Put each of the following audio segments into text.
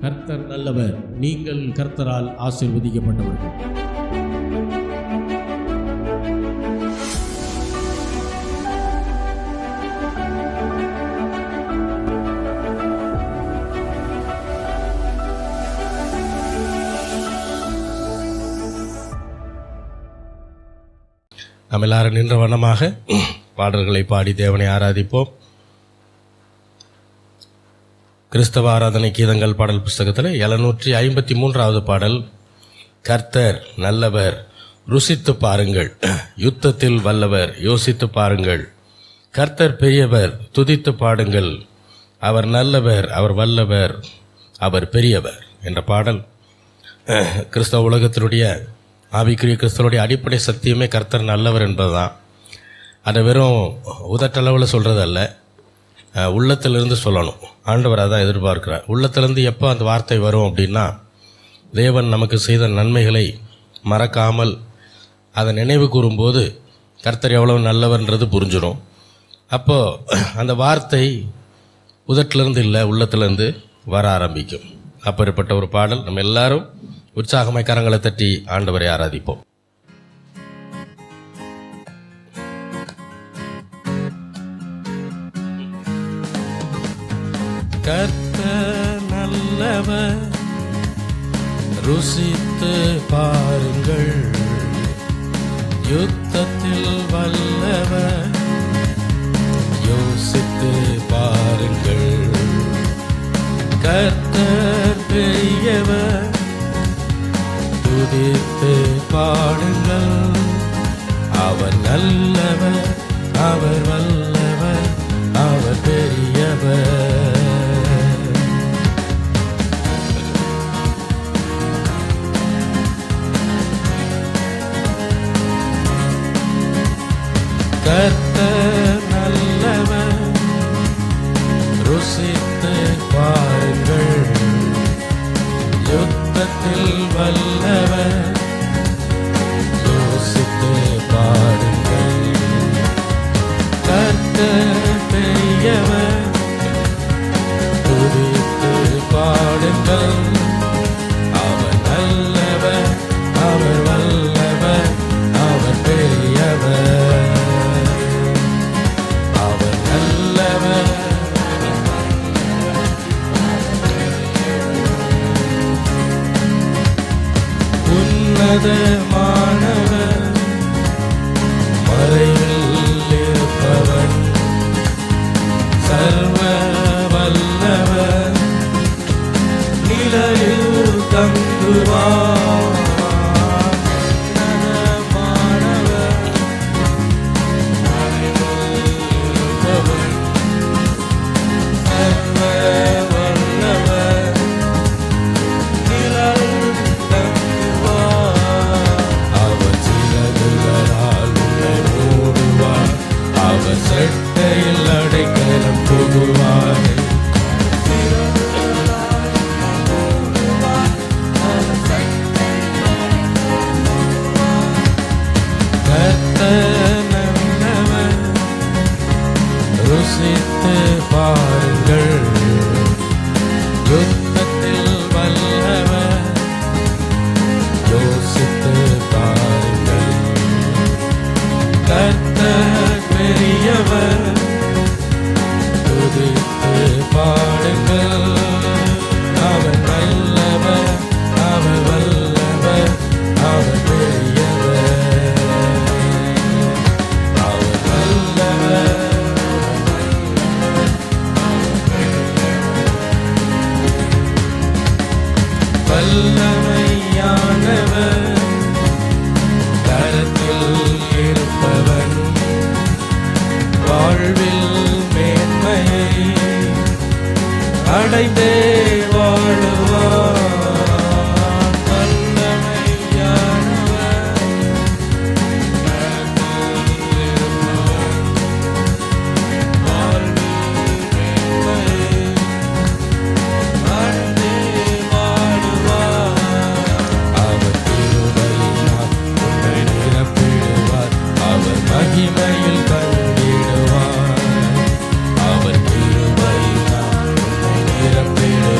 கர்த்தர் நல்லவர். நீங்கள் கர்த்தரால் ஆசீர்வதிக்கப்பட்டவர்கள். நாம் எல்லாரும் நின்ற வண்ணமாக பாடல்களை பாடி தேவனை ஆராதிப்போம். கிறிஸ்தவ ஆராதனை கீதங்கள் பாடல் புஸ்தகத்தில் 753வது பாடல். கர்த்தர் நல்லவர், ருசித்து பாருங்கள். யுத்தத்தில் வல்லவர், யோசித்து பாருங்கள். கர்த்தர் பெரியவர், துதித்து பாடுங்கள். அவர் நல்லவர், அவர் வல்லவர், அவர் பெரியவர் என்ற பாடல் கிறிஸ்தவ உலகத்தினுடைய ஆவிக்குரிய கிறிஸ்தவனுடைய அடிப்படை சத்தியமே கர்த்தர் நல்லவர் என்பது தான். அதை வெறும் உதட்டளவில் சொல்கிறதல்ல, உள்ளத்திலிருந்து சொல்லணும். ஆண்டவர் அதான் எதிர்பார்க்கிறார். உள்ளத்திலிருந்து எப்போ அந்த வார்த்தை வரும் அப்படின்னா, தேவன் நமக்கு செய்த நன்மைகளை மறக்காமல் அதை நினைவு கூறும்போது கர்த்தர் எவ்வளவு நல்லவர்ன்றது புரிஞ்சிடும். அப்போது அந்த வார்த்தை உதட்டிலிருந்து இல்லை, உள்ளத்திலிருந்து வர ஆரம்பிக்கும். அப்படிப்பட்ட ஒரு பாடல். நம்ம எல்லாரும் உற்சாகமாய் கரங்களை தட்டி ஆண்டவரை ஆராதிப்போம். கர்த்தர் நல்லவர், ருசித்து பாருங்கள். யுத்தத்தில் வல்லவர், யோசித்து பாருங்கள். கர்த்தர் பெரியவர், துதித்து பாடுங்கள். அவர் நல்லவர், அவர் வல்லவர், அவர் பெரியவர். கர்த்தர் நல்லவர், ருசித்து பாருங்கள். யுத்தத்தில் வல்லவர், யோசித்து பாருங்கள். கர்த்தர் பெரியவர், துதித்து பாடுங்கள். அவர் நல்லவர், அவர் வல்லவர், அவர் பெரியவர். அவர் நல்லவர், உன்னதமானவர், மறைவில் இருப்பவர், சர்வ வல்லவர், நிலையில் தங்குவார். உன்னதமானவர், மறைவில் இருப்பவர், சர்வ வல்லவர், நிலையில் தங்குவார். அவர் சிறகுகளால் உன்னை மூடுவார், அவர் செட்டையில் அடைக்கலம் புகுவார். கர்த்தர் நல்லவர், ருசித்து பாருங்கள். யுத்தத்தில் வல்லவர், யோசித்து பாருங்கள். கர்த்தர் பெரியவர், துதித்து பாடுங்கள். அவர் நல்லவர், அவர் வல்லவர், அவர் பெரியவர். அவர் நல்லவர், வல்லமையானவர், கரத்தில் இருப்பவன், வாழ்வில் மேன்மையை அடைந்தே வாழுவார். வல்லமையானவர், கரத்தில் இருப்பவன், வாழ்வில் மேன்மையை அடைந்தே வாழுவார். அவர் திருபலியினால் உன்னை நிரப்பிடுவார், அவர் மகிமையில் தங்கிடுவார். அவர் திருபலியினால் உன்னை நிரப்பிடுவார்,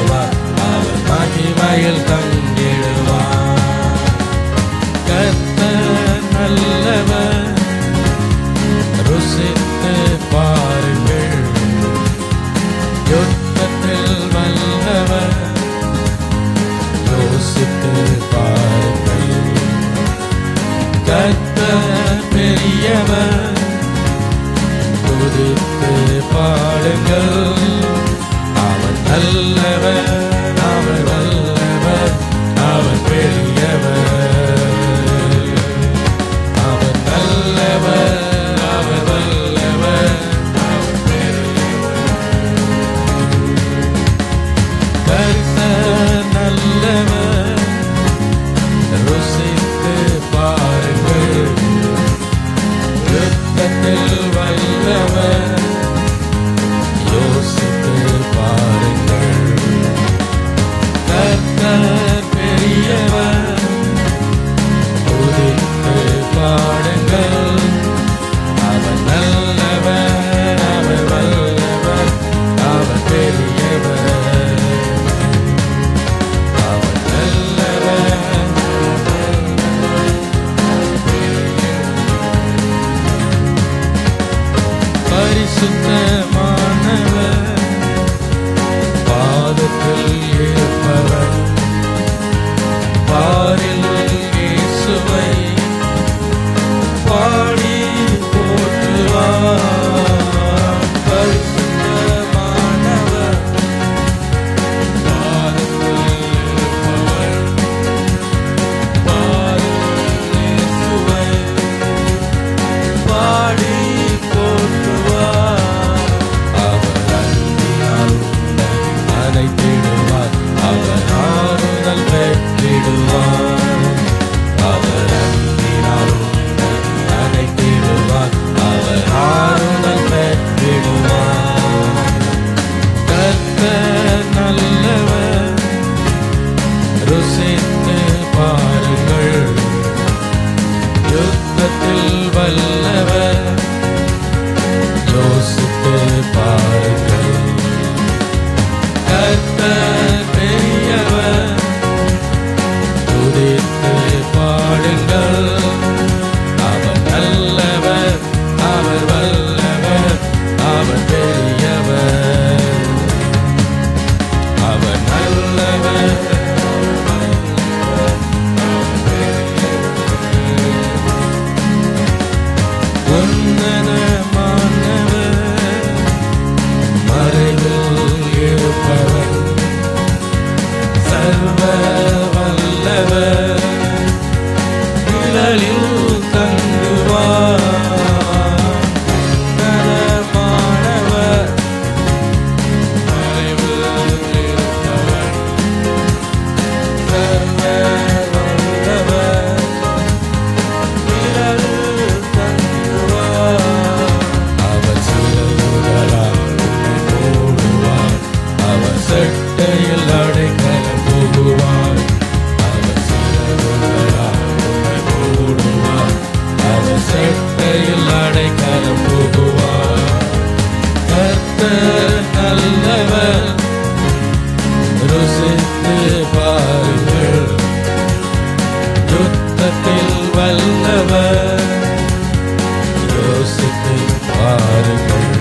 துதித்து பாடுங்கள். அவர் நல்லவர், அவர் வல்லவர், அவர் பெரியவர். அவர் நல்லவர், அவர் வல்லவர், அவர் பெரியவர். கர்த்தர் நல்லவர், ருசித்து பாருங்கள். யுத்தத்தில் வல்லவர், யோசித்து பாருங்கள். கர்த்தர் பெரியவர், துதித்து பாடுங்கள். அவர் நல்லவர், அவர் வல்லவர், அவர் பெரியவர். அவர் நல்லவர், பரிசுத்தமானவர், பாதத்தில் இருப்பவர், பாரில் இயேசுவை பாடி போற்றுவார். பரிசுத்தமானவர், பாதத்தில் இருப்பவர், பாரில் இயேசுவை பாடி போற்றுவார். அவர் அன்பினால் உன்னை அணைத்திடுவார், அவர் ஆறுதல் பெற்றிடுவார். அவர் அன்பினால் உன்னை அணைத்திடுவார், அவர் ஆறுதல் பெற்றிடுவார். கர்த்தர் நல்லவர், ருசித்து பாருங்கள். யுத்தத்தில் வல்லவர், யோசித்து பாருங்கள். கர்த்தர் பெரியவர், துதித்து பாடுங்கள். அவர் நல்லவர், அவர் வல்லவர், அவர் பெரியவர். அவர் நல்லவர், உன்னதமானவர், மறைவில் இருப்பவர், சர்வ வல்லவர், நிழலில் தங்குவார். உன்னதமானவர், மறைவில் இருப்பவர், சர்வ வல்லவர், நிழலில் தங்குவார். அவர் சிறகுகளால் உன்னை மூடுவார், அவர் செட்டையில் அடைக்கலம் புகுவார். அவர் சிறகுகளால் உன்னை மூடுவார், அவர் செட்டையில் அடைக்கலம் புகுவார். கர்த்தர் நல்லவர், ருசித்து பாருங்கள். யுத்தத்தில் வல்லவர், யோசித்து பாருங்கள்.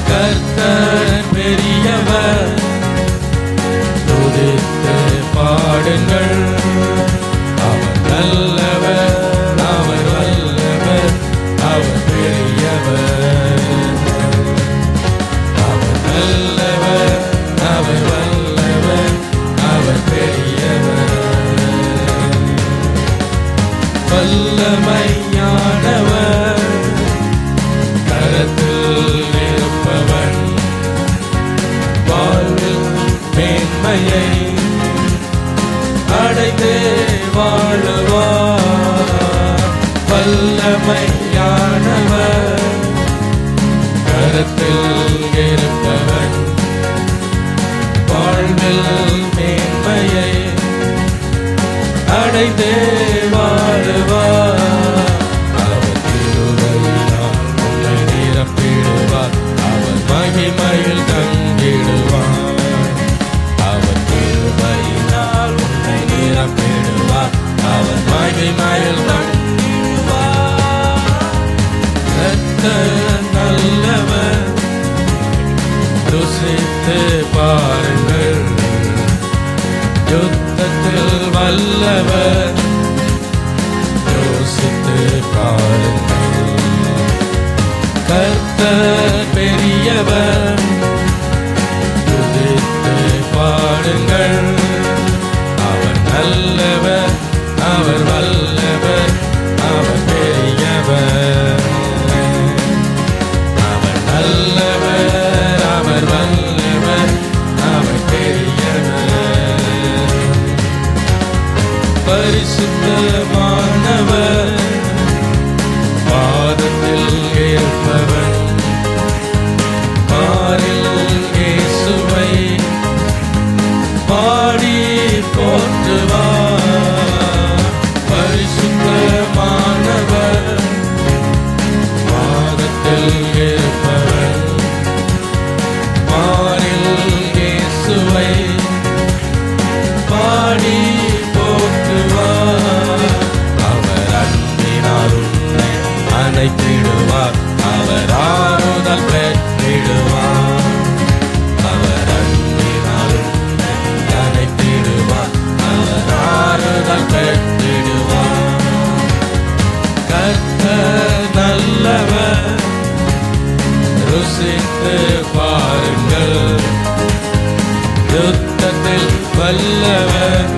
கர்த்தர் பெரியவர், துதித்து பாடுங்கள். அவர் நல்லவர், அவர் வல்லவர், அவர் பெரியவர். அவர் நல்லவர், அவர் வல்லவர், அவர் பெரியவர். வல்லமையானவர், கரத்தில் இருப்பவன், வாழ்வில் மேன்மையை அடைந்தே வாழுவார். வல்லமையானவர், கரத்தில் இருப்பவன், வாழ்வில் மேன்மையை அடைந்தே வாழுவார். அவர் கிருபையினால் உன்னை நிரப்பிடுவார், அவர் மகிமையில் தங்கிடுவார். அவர் கிருபையினால் உன்னை நிரப்பிடுவார், அவர் மகிமையில் தங்கிடுவார். கர்த்தர் நல்லவர், ருசித்து பாருங்கள். யுத்தத்தில் வல்லவர், யோசித்து பாருங்கள். கர்த்தர் பெரியவர், துதித்து பாடுங்கள். அவர் நல்லவர், அவர் வல்லவர், அவர் பெரியவர். அவர் நல்லவர், அவர் வல்லவர், அவர் பெரியவர். பரிசுத்தமானவர், பாதத்தில் இருப்பவர், பாரில் இயேசுவை பாடி போற்றுவார். பரிசுத்தமானவர், பாதத்தில் இருப்பவர், பாரில் இயேசுவை பாடி போற்றுவார். அவர் அன்பினால் உன்னை அணைத்திடுவார், அவர் ஆறுதல் பெற்றிடுவார். அவர் அன்பினால் உன்னை அணைத்திடுவார், அவர் ஆறுதல் பெற்றிடுவார். கர்த்தர் நல்லவர், ருசித்து பாருங்கள். யுத்தத்தில் வல்லவர்,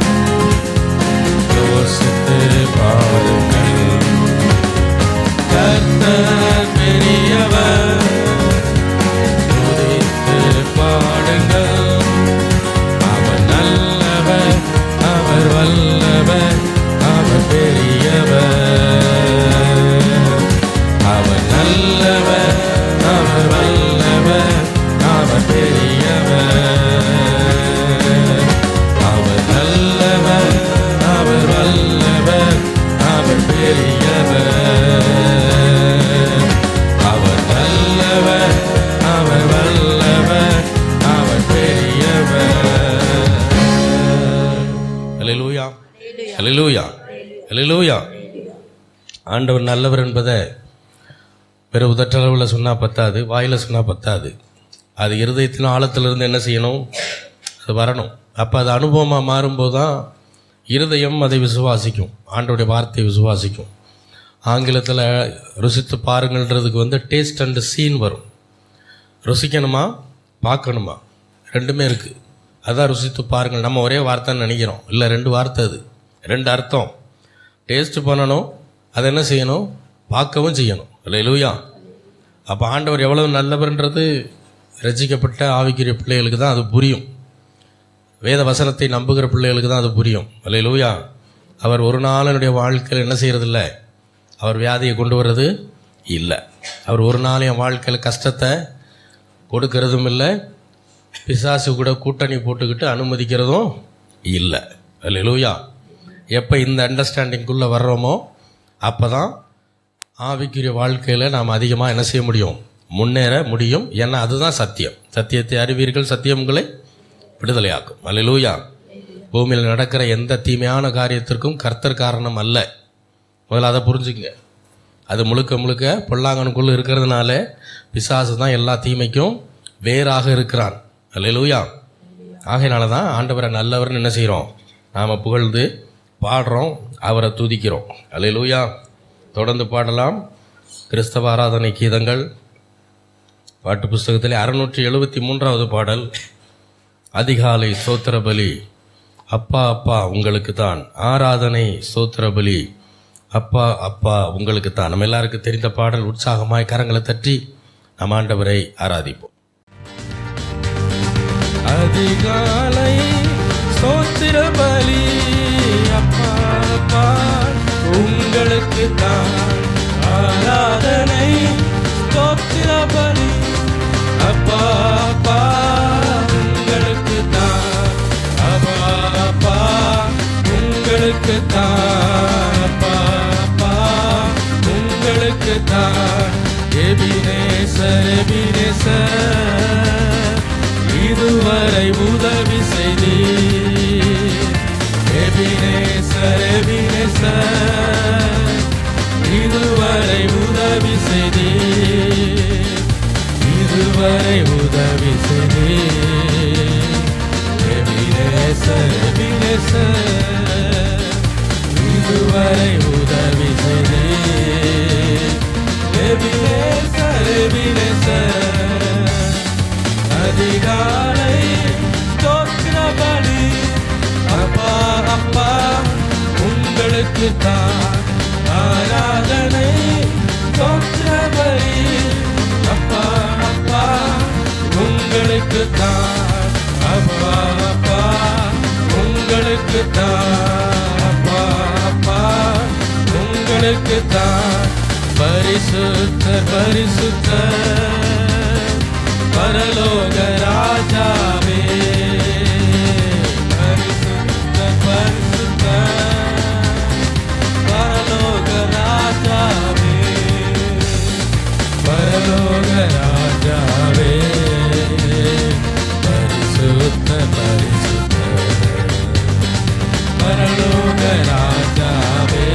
யோசித்து பாருங்கள். கர்த்தர் பெரியவர், துதித்து பாடுங்கள். அவர் நல்லவர், அவர் வல்லவர், அவர் பெரியவர். அவர் நல்லவர், அவர் வல்லவர், அவர் பெரியவர். அவர் நல்லவர், அவர் வல்லவர், அவர் பெரியவர். அவர் நல்லவர், அவர் வல்லவர், அவர் பெரியவர். அல்லேலூயா, அல்லேலூயா, அல்லேலூயா. ஆண்டவர் நல்லவர் என்பதை பிற உதட்டளவில் சொன்னால் பத்தாது, வாயில் சொன்னால் பத்தாது. அது இருதயத்தின் ஆழத்திலிருந்து என்ன செய்யணும்? அது வரணும். அப்போ அது அனுபவமாக மாறும்போது தான் இருதயம் அதை விசுவாசிக்கும், ஆண்டவருடைய வார்த்தையை விசுவாசிக்கும். ஆங்கிலத்தில் ருசித்து பாருங்கள்ன்றதுக்கு டேஸ்ட் அண்ட் சீன் வரும். ருசிக்கணுமா பார்க்கணுமா ரெண்டுமே இருக்குது. அதான் ருசித்து பாருங்கள். நம்ம ஒரே வார்த்தைன்னு நினைக்கிறோம், இல்லை ரெண்டு வார்த்தை, அது ரெண்டு அர்த்தம். டேஸ்ட் பண்ணணும், அதை என்ன செய்யணும்? பார்க்கவும் செய்யணும். அல்லேலூயா. அப்போ ஆண்டவர் எவ்வளவு நல்லவர்ன்றது ரட்சிக்கப்பட்ட ஆவிக்குரிய பிள்ளைகளுக்கு தான் அது புரியும். வேத வசனத்தை நம்புகிற பிள்ளைகளுக்கு தான் அது புரியும். அல்லேலூயா. அவர் ஒரு நாள் என்னுடைய வாழ்க்கையில் என்ன செய்கிறதில்ல, அவர் வியாதியை கொண்டு வர்றது இல்லை. அவர் ஒரு நாள் என் வாழ்க்கையில் கஷ்டத்தை கொடுக்கறதும் இல்லை, பிசாசு கூட கூட்டணி போட்டுக்கிட்டு அனுமதிக்கிறதும் இல்லை. அல்லேலூயா. எப்போ இந்த அண்டர்ஸ்டாண்டிங்குள்ளே வர்றோமோ அப்போ தான் ஆவிக்குரிய வாழ்க்கையில் நாம் அதிகமாக என்ன செய்ய முடியும்? முன்னேற முடியும். ஏன்னா அதுதான் சத்தியம். சத்தியத்தை அறிவீர்கள், சத்தியம் உங்களை விடுதலையாக்கும். அல்லேலூயா. பூமியில் நடக்கிற எந்த தீமையான காரியத்திற்கும் கர்த்தர் காரணம் அல்ல. முதல்ல அதை புரிஞ்சுங்க. அது முழுக்க முழுக்க பொல்லாங்கனுக்குள்ளே இருக்கிறதுனால பிசாசு தான் எல்லா தீமைக்கும் வேறாக இருக்கிறான். அல்லேலூயா. ஆகையினால தான் ஆண்டவரை நல்லவர்னு என்ன செய்கிறோம்? நாம் புகழ்ந்து பாடுறோம், அவரை துதிக்கிறோம். அல்லேலூயா. தொடர்ந்து பாடலாம். கிறிஸ்தவ ஆராதனை கீதங்கள் பாட்டு புஸ்தகத்தில் 673வது பாடல். அதிகாலை ஸ்தோத்திர பலி. அப்பா அப்பா உங்களுக்கு தான் ஆராதனை, ஸ்தோத்திர பலி. அப்பா அப்பா உங்களுக்கு தான். நம்ம எல்லாருக்கும் தெரிந்த பாடல். உற்சாகமாய் கரங்களை தட்டி நம் ஆண்டவரை ஆராதிப்போம். அதிகாலை ஸ்தோத்திர பலி. அப்பா அப்பா உங்களுக்கு தான் ஆராதனை, ஸ்தோத்திர பலி. அப்பா அப்பா உங்களுக்கு தான், அப்பா அப்பா உங்களுக்கு தான், அப்பா அப்பா உங்களுக்கு தான். எபினேசர் எபினேசர் இதுவரை உதவி செய்தீர். எபினேசர் எபினேசர் இதுவரை உதவி செய்தீர். உங்களுக்குத்தான் அப்பா அப்பா உங்களுக்குத்தான் அப்பா அப்பா உங்களுக்குத்தான் பரிசுத்தர் பரிசுத்தர் பரலோக ராஜாவே பரிசுத்தர் பரிசுத்தர் பரலோக ராஜாவே பரலோக ராஜாவே பரிசுத்தர் பரிசுத்தர் பரலோக ராஜாவே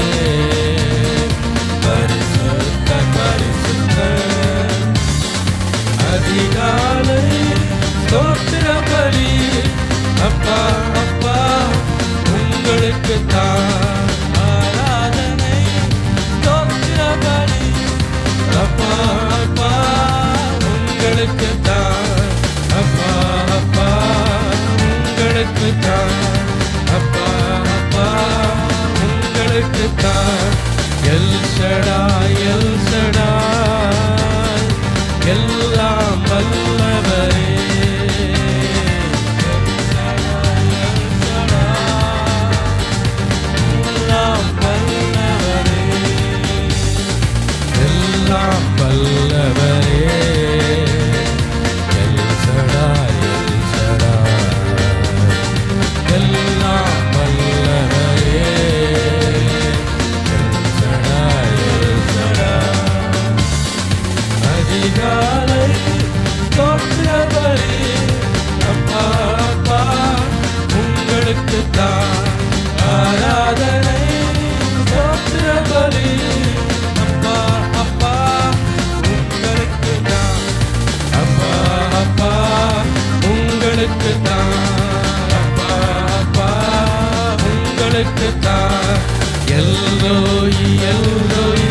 பரிசுத்தர் பரிசுத்தர் அதிகாலை ஸ்தோத்திர பலி அப்பா அப்பா உங்களுக்குத்தான் ஆராதனை ஸ்தோத்திர பலி அப்பா அப்பா உங்களுக்குத்தான் அப்பா அப்பா உங்களுக்குத்தான் அப்பா அப்பா உங்களுக்குத்தான் எல் ஷடாய் எல் ஷடாய் எல்லாம் வல்லவரே எல்லாம் வல்லவரே எல்லாம் வல்லவரே எல் ஷடாய் எல் ஷடாய் எல்லாம் வல்லவரே எல் ஷடாய் எல் ஷடாய் அதிகாலை ஸ்தோத்திர பலி அப்பா அப்பா உங்களுக்குத்தான் ஆராதனை ஸ்தோத்திர பலி அப்பா அப்பா உங்களுக்குத்தான் அப்பா அப்பா உங்களுக்குத்தான் அப்பா அப்பா உங்களுக்குத்தான் எல்லோயி எல்லோயி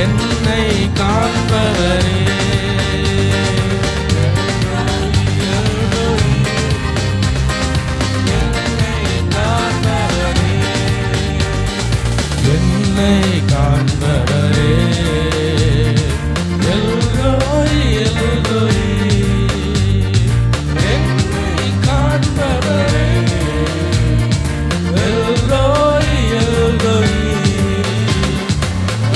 என்னை காண்பவரே என்னை காண்பவரே எல்லோய் எல்லோய் என்னை காண்பவரே எல்லோய் எல்லோய்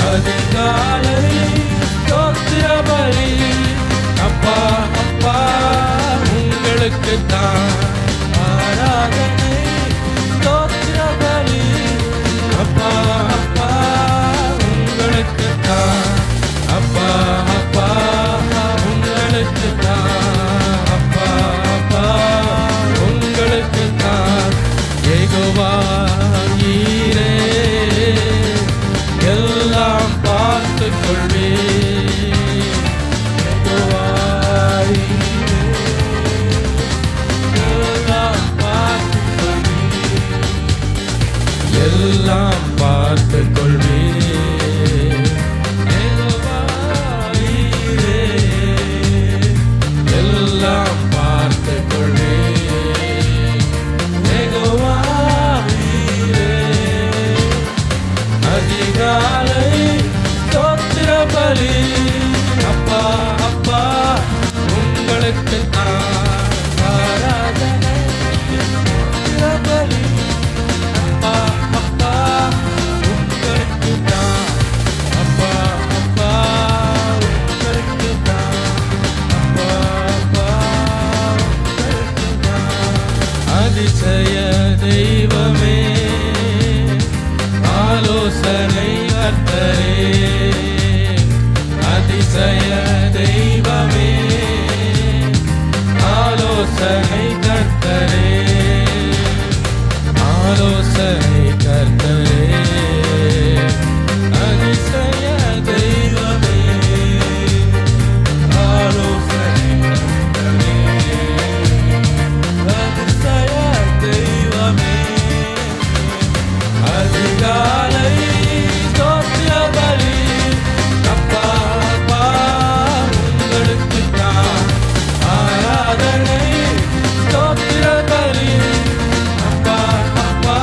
அதிகாலை ஸ்தோத்திர பலி அப்பா அப்பா உங்களுக்குத்தான் ஆராதனை ஸ்தோத்திர பலி அப்பா அப்பா உங்களுக்குத்தான் அப்பா அப்பா உங்களுக்குத்தான் அப்பா அப்பா உங்களுக்குத்தான் யெகோவா ஈரே எல்லாம் பார்த்துக் கொள்வே யெகோவா ஈரே எல்லாம் பார்த்துக் கொள்வே எல்லாம் பார்த்துக் கொள்வே யெகோவா ஈரே எல்லாம் பார்த்துக் கொள்வே யெகோவா ஈரே அதிகாலை ஸ்தோத்திர பலி அப்பா அப்பா உங்களுக்குத்தான் ஆராதனை ஸ்தோத்திர பலி அப்பா அப்பா உங்களுக்குத்தான் அப்பா அப்பா உங்களுக்குத்தான் அப்பா அப்பா உங்களுக்குத்தான் அதிசய தெய்வமே ஆலோசனை கர்த்தரே அதிசய தெய்வமே ஆலோசனை கர்த்தரே ஆலோசனை கர்த்தரே அதிசய தெய்வமே ஆலோசனை கர்த்தரே அதிசய தெய்வமே அதிகாலை ஸ்தோத்திர பலி அப்பா அப்பா உங்களுக்குத்தான் ஆராதனை ஸ்தோத்திர பலி அப்பா அப்பா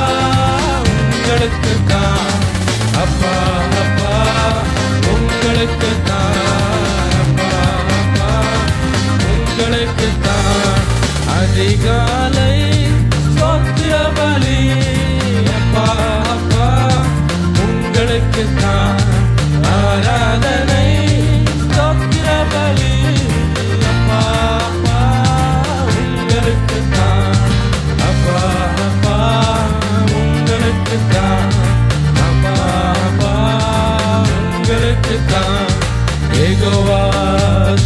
யெகோவா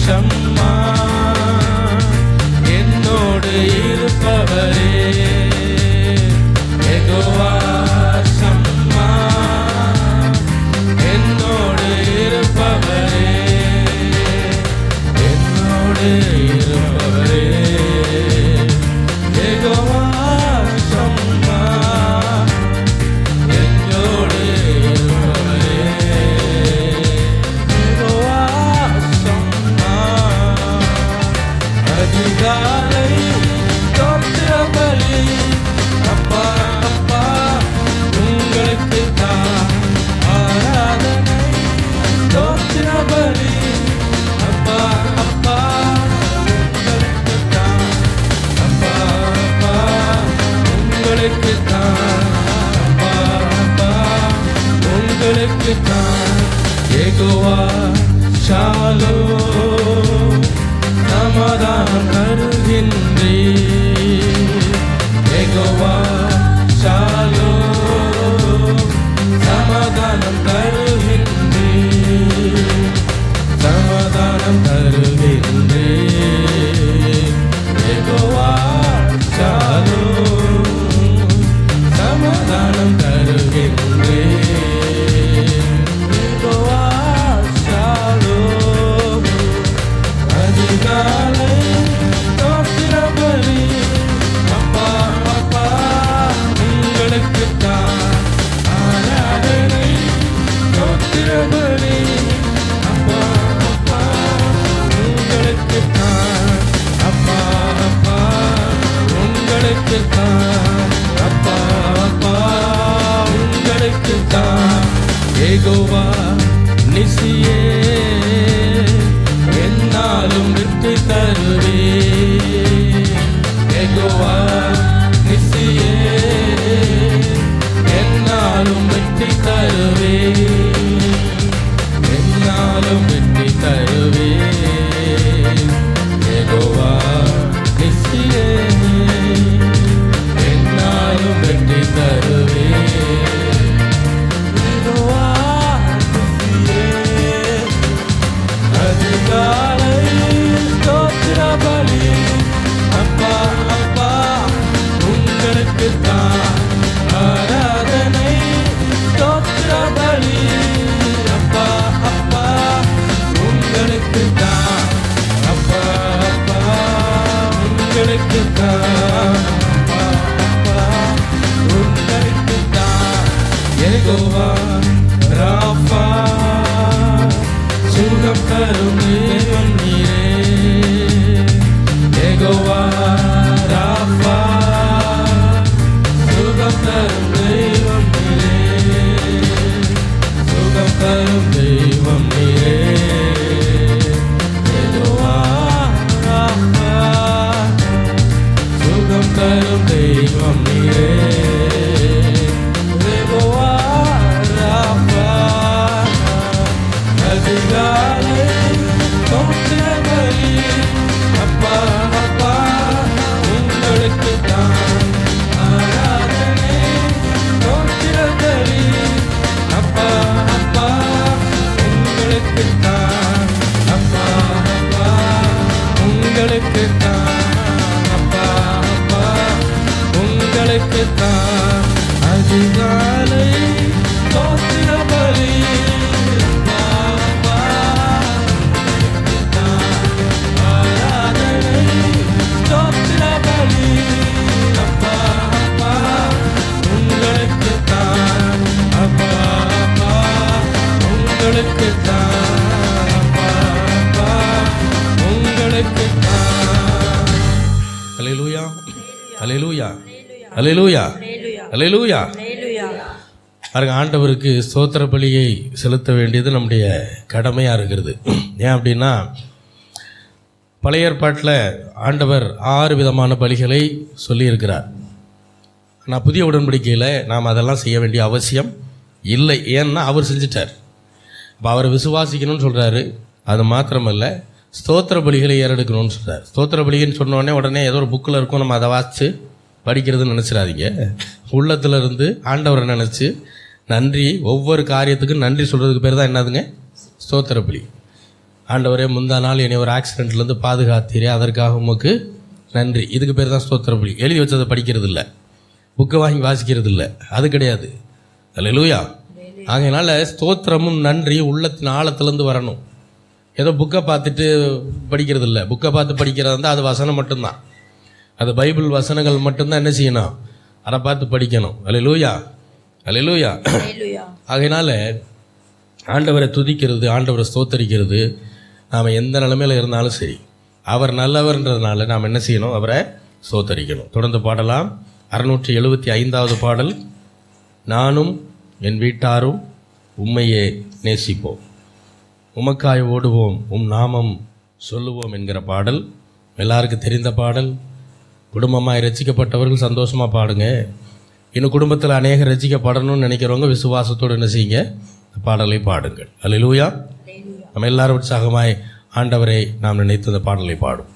ஷம்மா என்னோடு இருப்பவரே, யெகோவா ஷம்மா என்னோடு இருப்பவரே, என்னோடு இருப்பவரே, யெகோவா ஷம்மா என்னோடு இருப்பவரே, யெகோவா ஷம்மா. அதிகாலை தோற்ற பலி அப்பா அப்பா உங்களுக்கு தான் ஆராதனை, தோற்ற பலி அப்பா அப்பா உங்களுக்கு தான், அப்பா அப்பா உங்களுக்கு தான், அப்பா அப்பா உங்களுக்கு தான். யெகோவா ஷாலோம் சமாதானம் தருகின்றே, யெகோவா ஷாலோம் சமாதானம் தருகின்றே, சமாதானம் தருகின்றே, யெகோவா ஷாலோம் சமாதானம் தருகின்றே, யெகோவா ஷாலோம். அதிகாலை தோற்ற பலி அப்பா அப்பா உங்களுக்கு தான் ஆராதனை, தோற்ற பலி அப்பா அப்பா உங்களுக்கு தான், அப்பா அப்பா உங்களுக்கு தான், அப்பா அப்பா உங்களுக்கு தான். யெகோவா நிசியே என்னாலும் விட்டு தருவே, யெகோவா நிசியே என்னாலும் விட்டு தருவே, என்னாலும் விட்டு தருவே, யெகோவா நிசியே என்னாலும் விட்டு தருவே, யெகோவா நிசியே. அதிகாலை தோற்ற பலி அப்பா அப்பா உங்களுக்கு தான் ஆராதனை, தோற்ற பலி அப்பா அப்பா உங்களுக்கு தான், அப்பா அப்பா உங்களுக்கு தான், அப்பா அப்பா உங்களுக்கு தான். யெகோவா ராஃபா சுகம் தரும் தேவன் நீரே, யெகோவா ராஃபா சுகம் தரும் தெய்வம் நீரே, சுகம் தரும் தெய்வம் நீரே, யெகோவா ராஃபா சுகம் தரும் தெய்வம் நீரே, யெகோவா ராஃபா. அதிகாலை தோற்ற பலி அப்பா அப்பா உங்களுக்கு தான் ஆராதனை, தோற்ற பலி அப்பா அப்பா உங்களுக்கு தான், அப்பா அப்பா உங்களுக்கு தான், அப்பா அப்பா உங்களுக்கு தான். அதிகாலை தோற்ற பலி உங்களுக்கு தான், அப்பா அப்பா உங்களுக்கு தான். அல்லேலூயா அல்லேலூயா அல்லேலூயா அல்லேலூயா. பாருங்க, ஆண்டவருக்கு ஸ்தோத்திர பலியை செலுத்த வேண்டியது நம்முடைய கடமையாக இருக்கிறது. ஏன் அப்படின்னா, பழைய ஏற்பாட்டில் ஆண்டவர் 6 விதமான பலிகளை சொல்லியிருக்கிறார். ஆனால் புதிய உடன்படிக்கையில் நாம் அதெல்லாம் செய்ய வேண்டிய அவசியம் இல்லை. ஏன்னா அவர் செஞ்சிட்டார். இப்போ அவரை விசுவாசிக்கணும்னு சொல்கிறாரு. அது மாத்திரமல்ல, ஸ்தோத்திர பலிகளை ஏறெடுக்கணும்னு சொல்கிறார். ஸ்தோத்திர பலின்னு சொன்னோடனே உடனே ஏதோ ஒரு புக்கில் இருக்கும், நம்ம அதை வாசித்து படிக்கிறதுன்னு நினச்சிடாதீங்க. உள்ளத்தில் இருந்து ஆண்டவரை நினச்சி நன்றி, ஒவ்வொரு காரியத்துக்கும் நன்றி சொல்கிறதுக்கு பேர் தான் என்னதுங்க? ஸ்தோத்திர பலி. ஆண்டவரே முந்தா நாள் என்னை ஒரு ஆக்சிடெண்ட்லேருந்து பாதுகாத்தீரே, அதற்காக உமக்கு நன்றி. இதுக்கு பேர் தான் ஸ்தோத்திர பலி. எழுதி வச்சதை படிக்கிறது இல்லை, புக்கை வாங்கி வாசிக்கிறது இல்லை, அது கிடையாது. அல்லேலூயா. ஆகையினால ஸ்தோத்திரமும் நன்றி உள்ளத்தின் ஆழத்துலேருந்து வரணும். ஏதோ புக்கை பார்த்துட்டு படிக்கிறது இல்லை. புக்கை பார்த்து படிக்கிறது தான் அது வசனம் மட்டும்தான், அது பைபிள் வசனங்கள் மட்டும்தான் என்ன செய்யணும், அதை பார்த்து படிக்கணும். அல்லேலூயா, அல்லேலூயா. ஆகையினால ஆண்டவரை துதிக்கிறது, ஆண்டவரை ஸ்தோத்தரிக்கிறது, நாம் எந்த நிலைமையில் இருந்தாலும் சரி, அவர் நல்லவர்ன்றதுனால நாம் என்ன செய்யணும், அவரை ஸ்தோத்தரிக்கணும். தொடர்ந்து பாடலாம். 675வது பாடல், நானும் என் வீட்டாரும் உம்மையே நேசிப்போம், உமக்காய் ஓடுவோம், உம் நாமம் சொல்லுவோம் என்கிற பாடல் எல்லாருக்கும் தெரிந்த பாடல். குடும்பமாக ரசிக்கப்பட்டவர்கள் சந்தோஷமாக பாடுங்க. இன்னும் குடும்பத்தில் அநேக ரசிக்கப்படணும்னு நினைக்கிறவங்க விசுவாசத்தோடு என்ன செய்யுங்க, பாடலை பாடுங்கள். அல்லேலூயா. நம்ம எல்லாரும் உற்சாகமாய் ஆண்டவரை நாம் நினைத்து அந்த பாடலை பாடும்.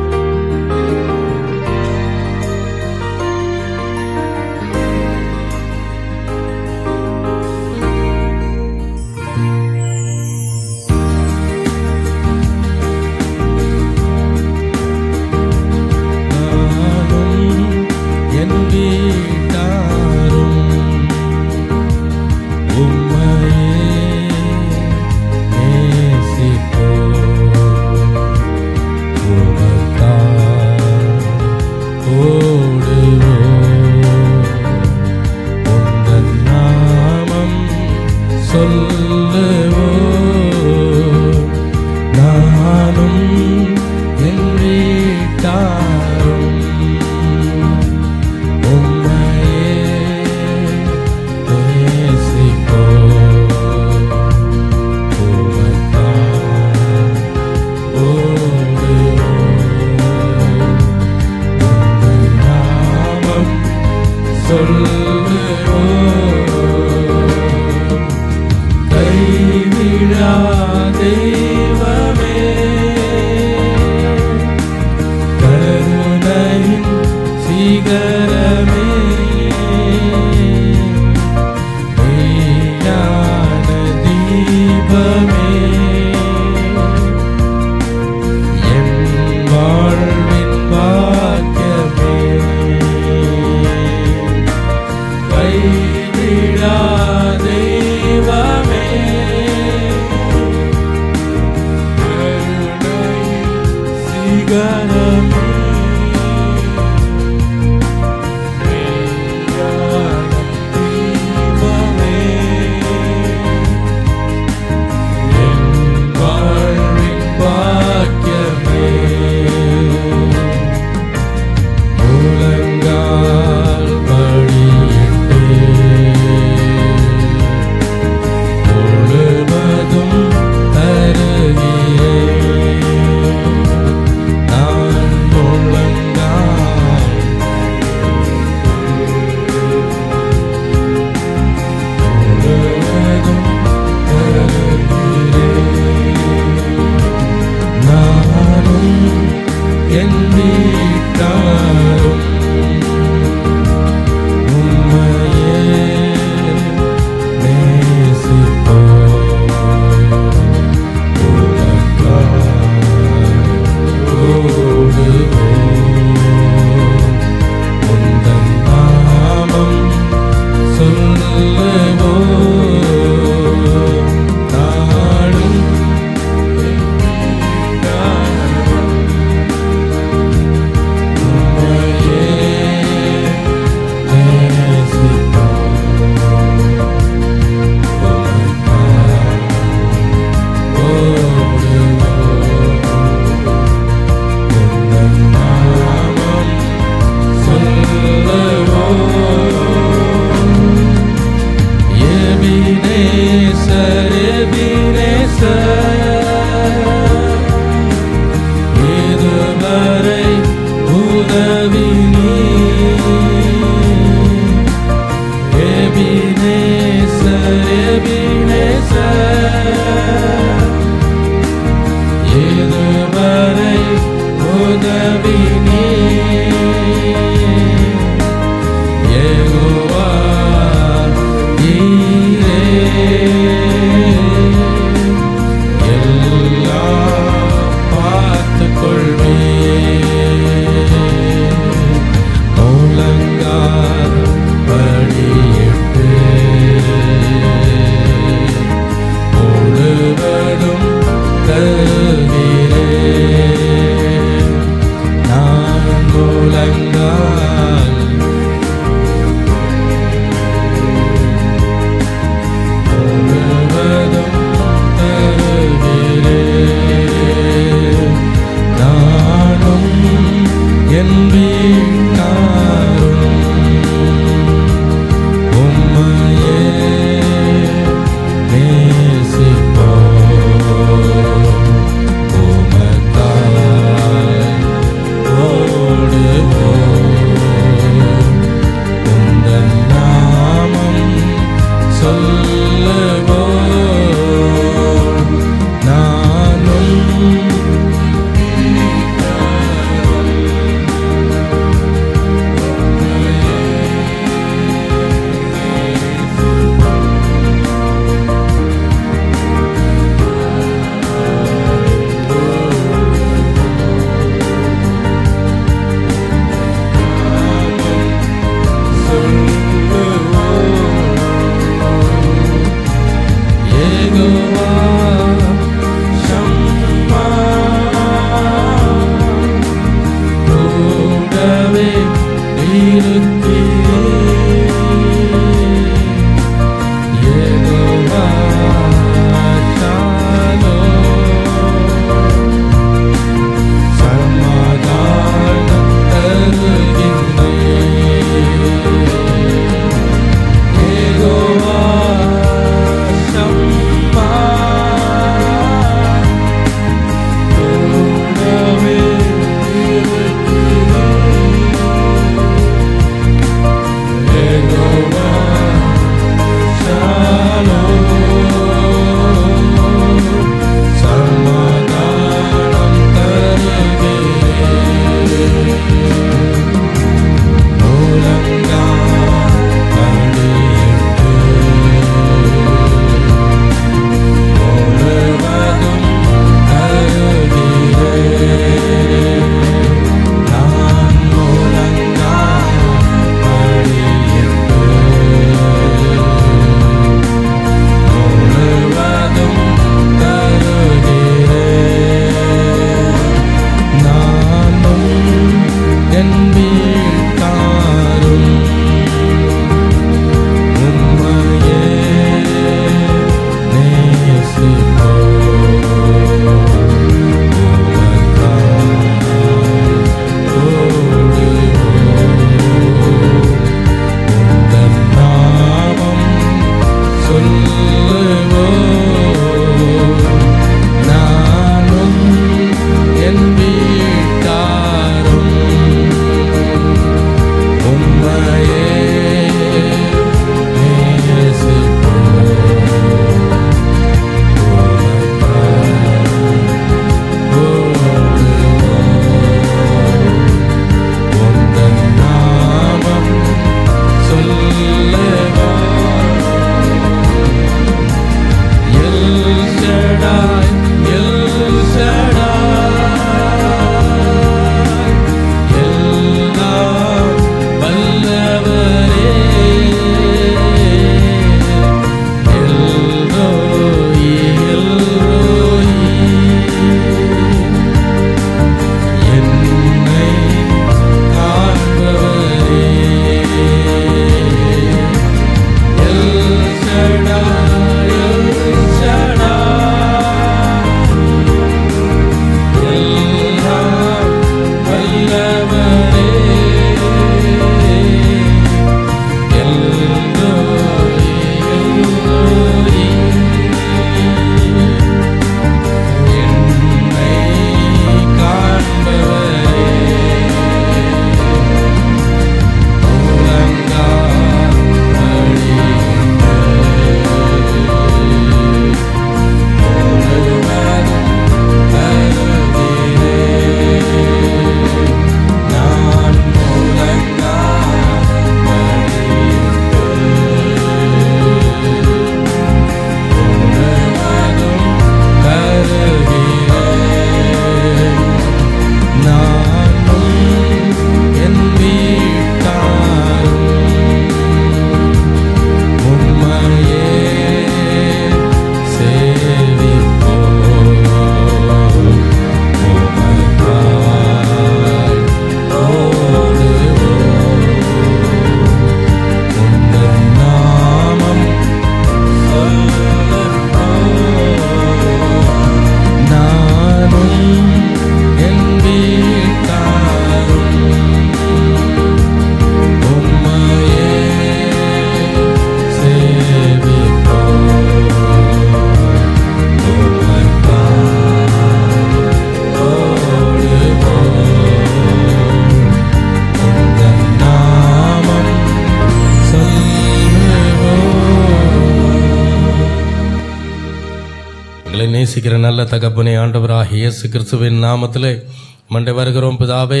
எங்களை நேசிக்கிற நல்ல தகப்பனே, ஆண்டவராகிய இயேசு கிறிஸ்துவின் நாமத்திலே மண்டை வருகிறோம் பிதாவே.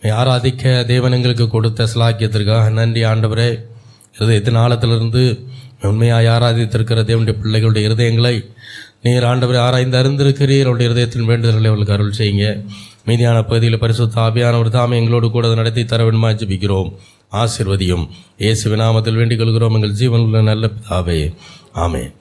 ஆராதிக்க தேவன் எங்களுக்கு கொடுத்த ஸ்லாக்கியத்திற்காக நன்றி ஆண்டவரே. இருதயத்தின் ஆழத்திலிருந்து உண்மையாக ஆராதித்திருக்கிற தேவனுடைய பிள்ளைகளுடைய இருதயங்களை நீர் ஆண்டவரை ஆராய்ந்து அறிந்திருக்கிறீர். அவருடைய இருதயத்தின் வேண்டுதல்களை அவர்களுக்கு அருள் செய்யுங்க. மீதியான பகுதியில் பரிசுத்த ஆவியானவர் தாமே எங்களோடு கூட நடத்தி தர வேண்டுமா ஜெபிக்கிறோம். ஆசீர்வதியும். இயேசுவின் நாமத்தில் வேண்டிக் கொள்கிறோம் எங்கள் ஜீவனுள்ள நல்ல பிதாவே. ஆமென்.